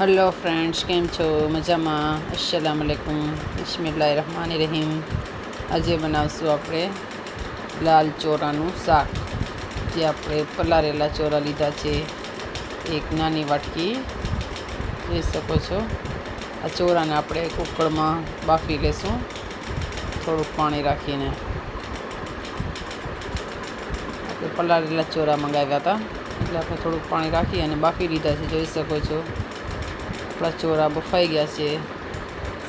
Hello friends, केम छो? मजामां? अस्सलाम वालेकुम, बिस्मिल्लाहिर्रहमानिर्रहीम। आज बनावशुं आपणे लाल चोरानुं शाक। जे आपणे पलारेला चोरा लीधा छे, एक नानी वाटकी જોઈ શકો છો। આ ચોરાને આપણે કુકરમાં બાફી લેશું થોડુંક પાણી રાખીને। આપણે પલાળેલા ચોરા મંગાવ્યા હતા, એટલે આપણે થોડુંક પાણી રાખી અને બાફી લીધા છે। જોઈ શકો છો આપણા ચોરા બફાઈ ગયા છે,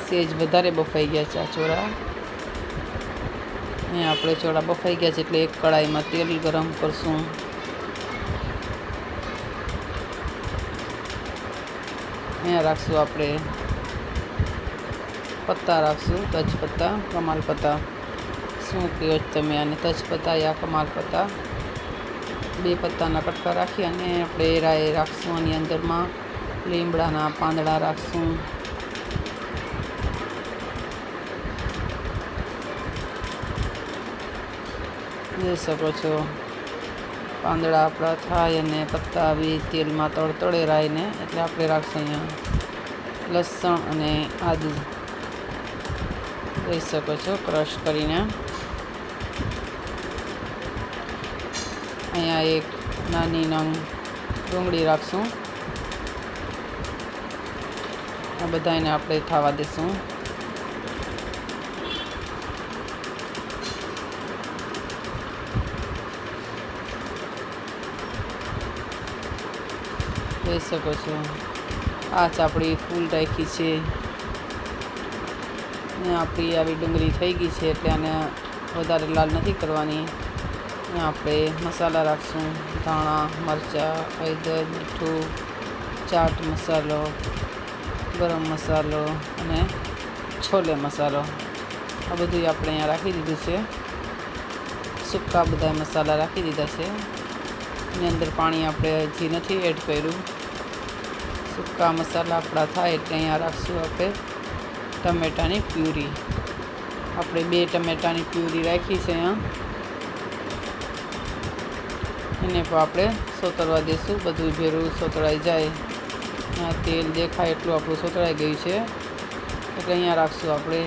સેજ વધારે બફાઈ ગયા છે આ ચોરા। અને આપણે ચોરા બફાઈ ગયા છે એટલે એક કડાઈમાં તેલ ગરમ કરશું। અહીંયા રાખશું આપણે પત્તા રાખશું, તજપત્તા, કમાલ પત્તા, શું કહો તમે આને, તજપત્તા યા કમાલ પત્તા। બે પત્તાના કટકા રાખી અને આપણે રાઈ રાખશું। આની અંદરમાં લીમડાના પાંદડા રાખશું। જોઈ શકો છો પાંદડા આપણા થાય અને પત્તા આવી તેલમાં તળતળે રાઈને, એટલે આપણે રાખશું અહીંયા લસણ અને આદું। જોઈ શકો છો ક્રશ કરીને। અહીંયા એક નાની નંગ ડુંગળી રાખશું। આ બધાને આપણે થવા દઈશું। જોઈ શકો છો આચ આપણી ફૂલ રાખી છે ને આપણી આવી ડુંગળી થઈ ગઈ છે, એટલે આને વધારે લાલ નથી કરવાની। આપણે મસાલા રાખશું, ધાણા, મરચાં, હળદર, મીઠું, ચાટ મસાલો, ગરમ મસાલો અને છોલે મસાલો, આ બધું આપણે અહીંયા રાખી દીધું છે। સૂકા બધા મસાલા રાખી દીધા છે। એની અંદર પાણી આપણે હજી નથી એડ કર્યું। સૂકા મસાલા આપણા થાય એટલે અહીંયા રાખશું આપણે ટમેટાની પ્યુરી। આપણે 2 ટમેટાની પ્યુરી રાખી છે અહીંયા। એને પણ આપણે સોતરવા દઈશું, બધું ભેરું સોતળાઈ જાય। અહીંયા તેલ દેખાય એટલું આપણું સોતળાઈ ગયું છે, એટલે અહીંયા રાખશું આપણે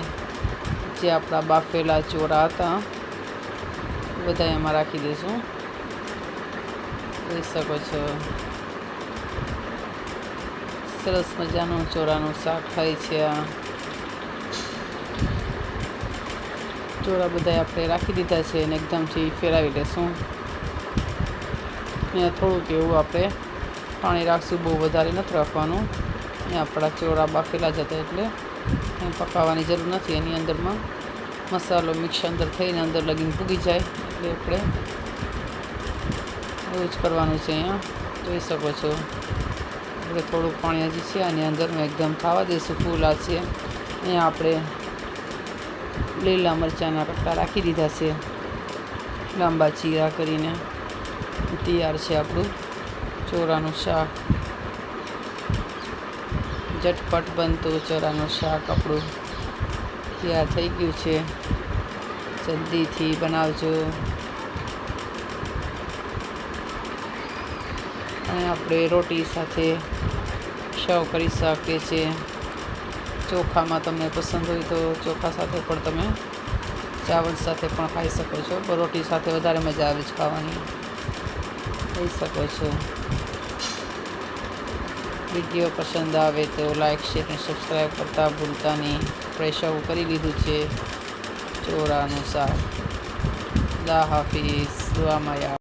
જે આપણા બાફેલા ચોરા હતા બધા એમાં રાખી દઈશું। જોઈ શકો છો સરસ મજાનું ચોરાનું શાક થાય છે। આ ચોરા બધા આપણે રાખી દીધા છે અને એકદમથી ફેરવી લેશું। અહીંયા થોડુંક એવું આપણે પાણી રાખશું, બહુ વધારે નથી રાખવાનું। અહીંયા આપણા ચોરા બાફેલા જ હતા એટલે પકાવવાની જરૂર નથી। એની અંદરમાં મસાલો મિક્સ અંદર થઈને અંદર લગીને પૂગી જાય, એટલે આપણે એવું જ કરવાનું છે। અહીંયા જોઈ શકો છો આપણે થોડુંક પાણી હજી છે આની અંદર એકદમ ખાવા દઈશું ફૂલ આ છે। અહીંયા આપણે લીલા મરચાંના કટકા રાખી દીધા છે, લાંબા ચીરા કરીને। તૈયાર છે આપણું ચોરાનું શાક। ઝટપટ બનતું ચોરાનું શાક આપણું તૈયાર થઈ ગયું છે। જલ્દીથી બનાવજો। અને આપણે રોટી સાથે સર્વ કરી શકીએ છીએ। ચોખામાં તમને પસંદ હોય તો ચોખા સાથે પણ તમે ચાવલ સાથે પણ ખાઈ શકો છો, પણ રોટી સાથે વધારે મજા આવે છે ખાવાની। જોઈ શકો છો વિડીયો પસંદ આવે તો લાઈક, શેર અને સબસ્ક્રાઈબ કરતા ભૂલતા નહીં। આપણે સર્વ કરી લીધું છે ચોરાનું શાક। અલ્લાહ હાફિઝ, દુઆમાં યાદ।